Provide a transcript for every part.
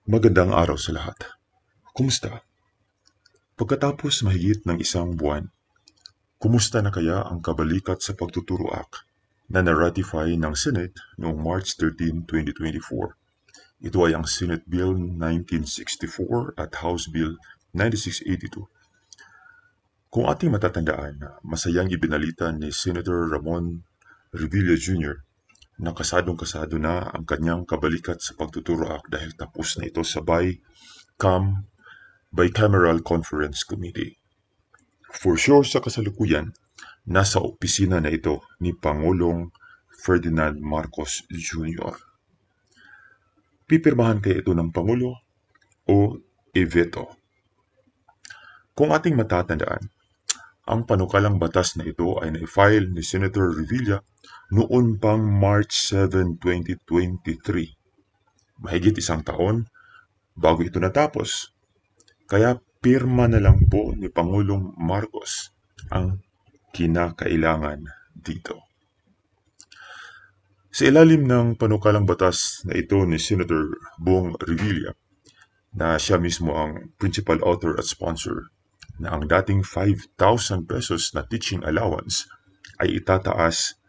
Magandang araw sa lahat. Kumusta? Pagkatapos mahigit ng isang buwan, kumusta na kaya ang kabalikat sa pagtuturo act na na-ratify ng Senate noong March 13, 2024? Ito ay ang Senate Bill 1964 at House Bill 9682. Kung ating matatandaan, masayang ibinalita ni Senator Ramon Revilla Jr. na kasadong-kasado na ang kanyang kabalikat sa pagtuturo act dahil tapos na ito sa Bicameral Conference Committee. For sure sa kasalukuyan, nasa opisina na ito ni Pangulong Ferdinand Marcos Jr. Pipirmahan kaya ito ng Pangulo o i-veto? Kung ating matatandaan, ang panukalang batas na ito ay na-file ni Senator Revilla noon pang March 7, 2023. Mahigit isang taon bago ito natapos. Kaya pirma na lang po ni Pangulong Marcos ang kinakailangan dito. Sa ilalim ng panukalang batas na ito ni Senator Bong Revilla, na siya mismo ang principal author at sponsor, na ang dating 5,000 pesos na teaching allowance ay itataas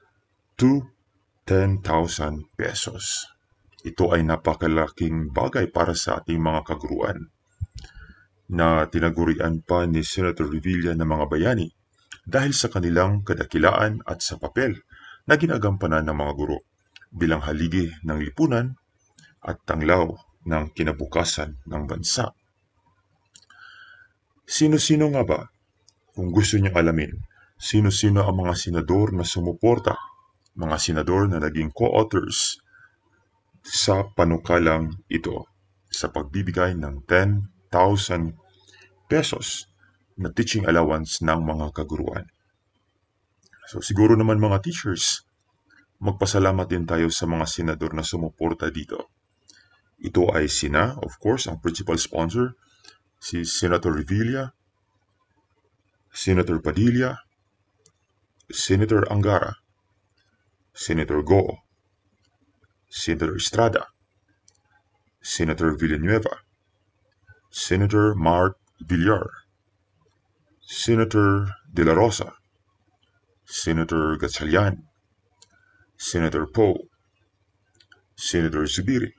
to 10,000 pesos. Ito ay napakalaking bagay para sa ating mga kaguruan, na tinagurian pa ni Senator Revilla ng mga bayani dahil sa kanilang kadakilaan at sa papel na ginagampanan ng mga guro bilang haligi ng lipunan at tanglaw ng kinabukasan ng bansa. Sino-sino nga ba? Kung gusto niyong alamin, sino-sino ang mga senador na sumuporta, mga senador na naging co-authors sa panukalang ito sa pagbibigay ng 10,000 pesos na teaching allowance ng mga kaguruan. So siguro naman mga teachers, magpasalamat din tayo sa mga senador na sumuporta dito. Ito ay of course, ang principal sponsor, si Senator Revilla, Senator Padilla, Senator Angara, Senator Go, Senator Estrada, Senator Villanueva, Senator Mark Villar, Senator De La Rosa, Senator Gatchalian, Senator Poe, Senator Zubiri,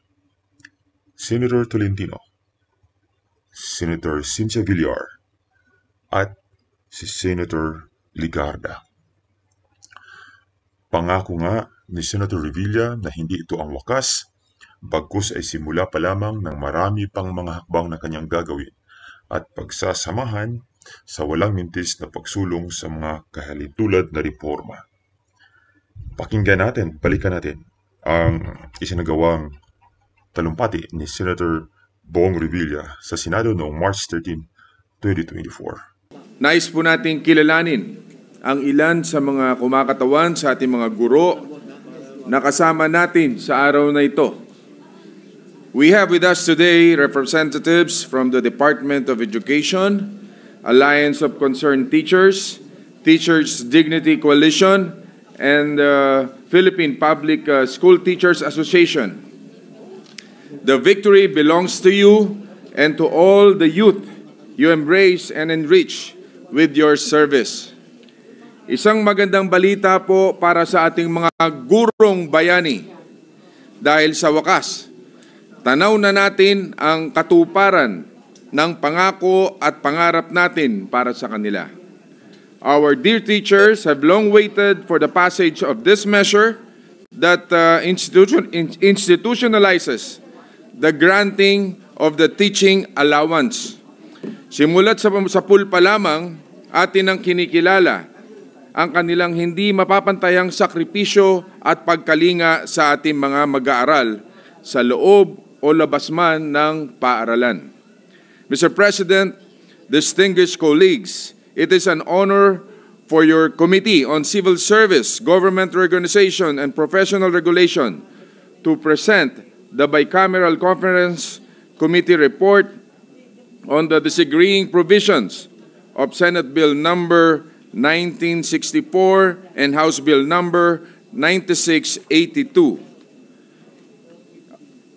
Senator Tolentino, Senator Cynthia Villar, at si Senator Ligarda. Pangako nga ni Senator Revilla na hindi ito ang wakas, bagkus ay simula pa lamang ng marami pang mga hakbang na kanyang gagawin at pagsasamahan sa walang mintis na pagsulong sa mga kahalintulad na reforma. Balikan natin ang isinagawang talumpati ni Senator Bong Revilla sa Senado noong March 13, 2024. Nais po nating kilalanin ang ilan sa mga kumakatawan sa ating mga guro na kasama natin sa araw na ito. We have with us today representatives from the Department of Education, Alliance of Concerned Teachers, Teachers Dignity Coalition, and Philippine Public School Teachers Association. The victory belongs to you and to all the youth you embrace and enrich with your service. Isang magandang balita po para sa ating mga gurong bayani dahil sa wakas, tanaw na natin ang katuparan ng pangako at pangarap natin para sa kanila. Our dear teachers have long waited for the passage of this measure that institutionalizes the granting of the teaching allowance. Simulat sa pool pa lamang, atin ang kinikilala ang kanilang hindi mapapantayang sakripisyo at pagkalinga sa ating mga mag-aaral sa loob o labas man ng paaralan. Mr. President, distinguished colleagues, it is an honor for your Committee on Civil Service, Government Organization, and Professional Regulation to present the Bicameral Conference Committee report on the disagreeing provisions of Senate Bill number 1964 and House Bill number 9682.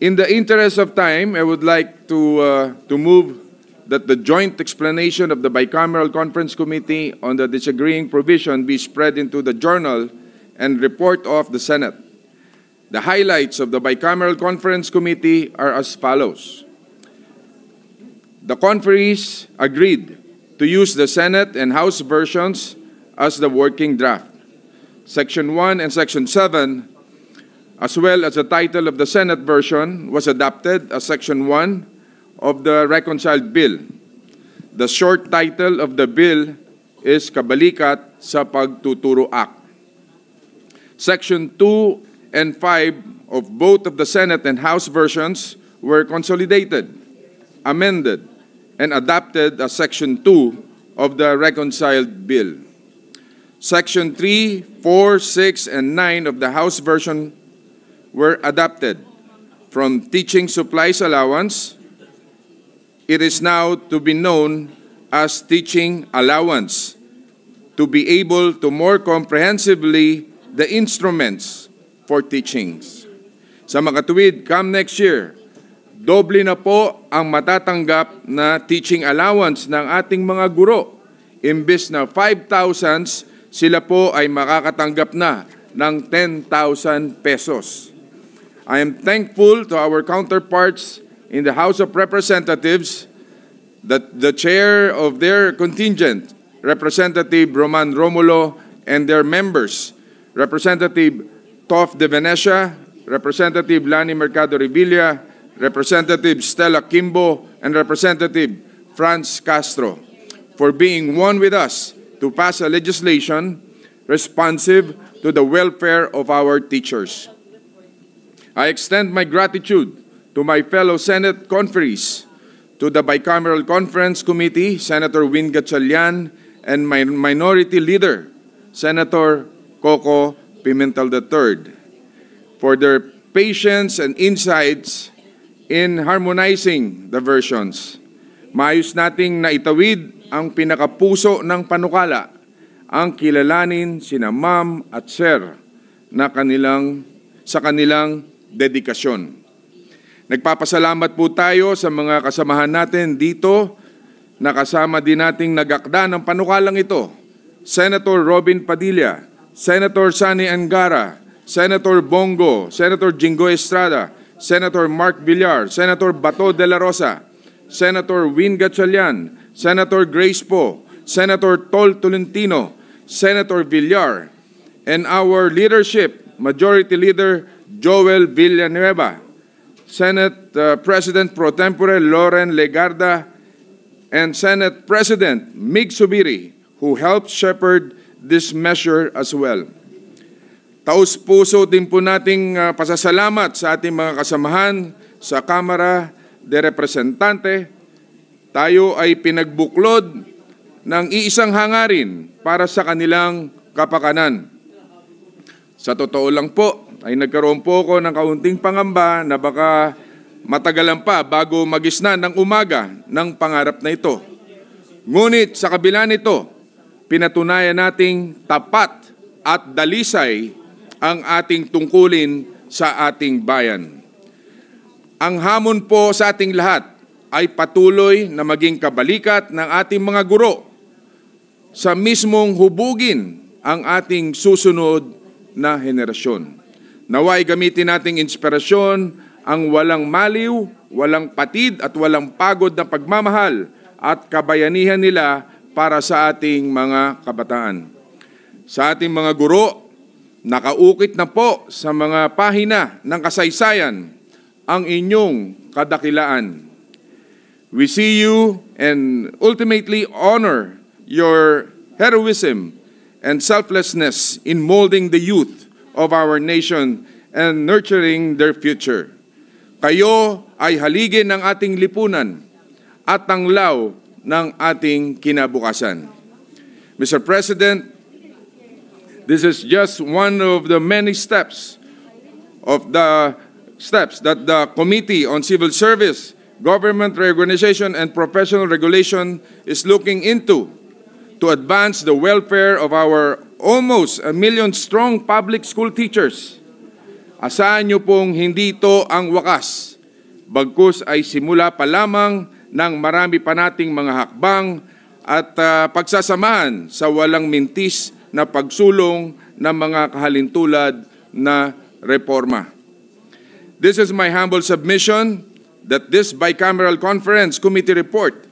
In the interest of time, I would like to move that the joint explanation of the Bicameral Conference Committee on the disagreeing provision be spread into the journal and report of the Senate. The highlights of the Bicameral Conference Committee are as follows. The conferees agreed to use the Senate and House versions as the working draft. Section 1 and Section 7, as well as the title of the Senate version, was adopted as Section 1 of the reconciled bill. The short title of the bill is Kabalikat sa Pagtuturo Act. Section 2 and 5 of both of the Senate and House versions were consolidated, amended, and adopted as Section 2 of the reconciled bill. Section 3, 4, 6, and 9 of the House version were adopted. From teaching supplies allowance, it is now to be known as teaching allowance, to be able to more comprehensively the instruments for teachings. Sa makatuwid, come next year, doble na po ang matatanggap na teaching allowance ng ating mga guro. Imbes na 5,000, sila po ay makakatanggap na ng 10,000 pesos. I am thankful to our counterparts in the House of Representatives that the chair of their contingent, Representative Roman Romulo, and their members, Representative Tof de Venecia, Representative Lani Mercado Revilla, Representative Stella Kimbo, and Representative Franz Castro, for being one with us to pass a legislation responsive to the welfare of our teachers. I extend my gratitude to my fellow Senate conferees, to the Bicameral Conference Committee, Senator Win Gatchalian, and my Minority Leader, Senator Coco Pimentel III, for their patience and insights in harmonizing the versions. Maayos nating naitawid ang pinakapuso ng panukala, ang kilalanin sina Ma'am at Sir na sa kanilang dedikasyon. Nagpapasalamat po tayo sa mga kasamahan natin dito na kasama din nating nagakda ng panukalang ito. Senator Robin Padilla, Senator Sani Angara, Senator Bongo, Senator Jingo Estrada, Senator Mark Villar, Senator Bato de la Rosa, Senator Win Gatchalian, Senator Grace Poe, Senator Tol Tolentino, Senator Villar, and our leadership, Majority Leader Joel Villanueva, Senate President Pro Tempore Loren Legarda, and Senate President Mig Subiri, who helped shepherd this measure as well. Taus-puso din po nating pasasalamat sa ating mga kasamahan sa Kamara de Representante. Tayo ay pinagbuklod ng iisang hangarin para sa kanilang kapakanan. Sa totoo lang po, ay nagkaroon po ako ng kaunting pangamba na baka matagalan pa bago magisna ng umaga ng pangarap na ito. Ngunit sa kabila nito, pinatunayan nating tapat at dalisay ang ating tungkulin sa ating bayan. Ang hamon po sa ating lahat ay patuloy na maging kabalikat ng ating mga guro sa mismong hubugin ang ating susunod na henerasyon. Naway gamitin nating inspirasyon ang walang maliw, walang patid at walang pagod na pagmamahal at kabayanihan nila para sa ating mga kabataan. Sa ating mga guro, nakaukit na po sa mga pahina ng kasaysayan ang inyong kadakilaan. We see you and ultimately honor your heroism and selflessness in molding the youth of our nation and nurturing their future. Kayo ay haligi ng ating lipunan at tanglaw ng ating kinabukasan. Mr. President, this is just one of the many steps that the Committee on Civil Service, Government Reorganization, and Professional Regulation is looking into to advance the welfare of our almost 1 million strong public school teachers. Asahan niyo pong hindi ito ang wakas, bagkus ay simula pa lamang ng marami pa nating mga hakbang at pagsasamahan sa walang mintis na pagsulong ng mga kahalintulad na reforma. This is my humble submission that this bicameral conference committee report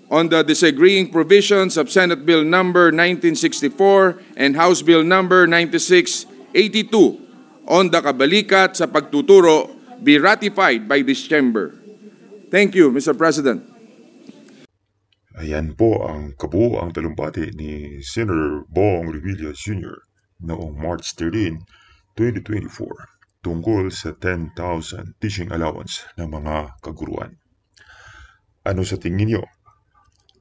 on the disagreeing provisions of Senate Bill number 1964 and House Bill number 9682 on the kabalikat sa pagtuturo be ratified by this chamber. Thank you, Mr. President. Ayan po ang kabuoang talumpati ni Senator Bong Revilla Jr. noong March 13, 2024 tungkol sa 10,000 teaching allowance ng mga kaguruan. Ano sa tingin niyo?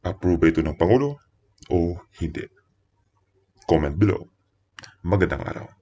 Approve ito ng Pangulo o hindi? Comment below. Magandang araw.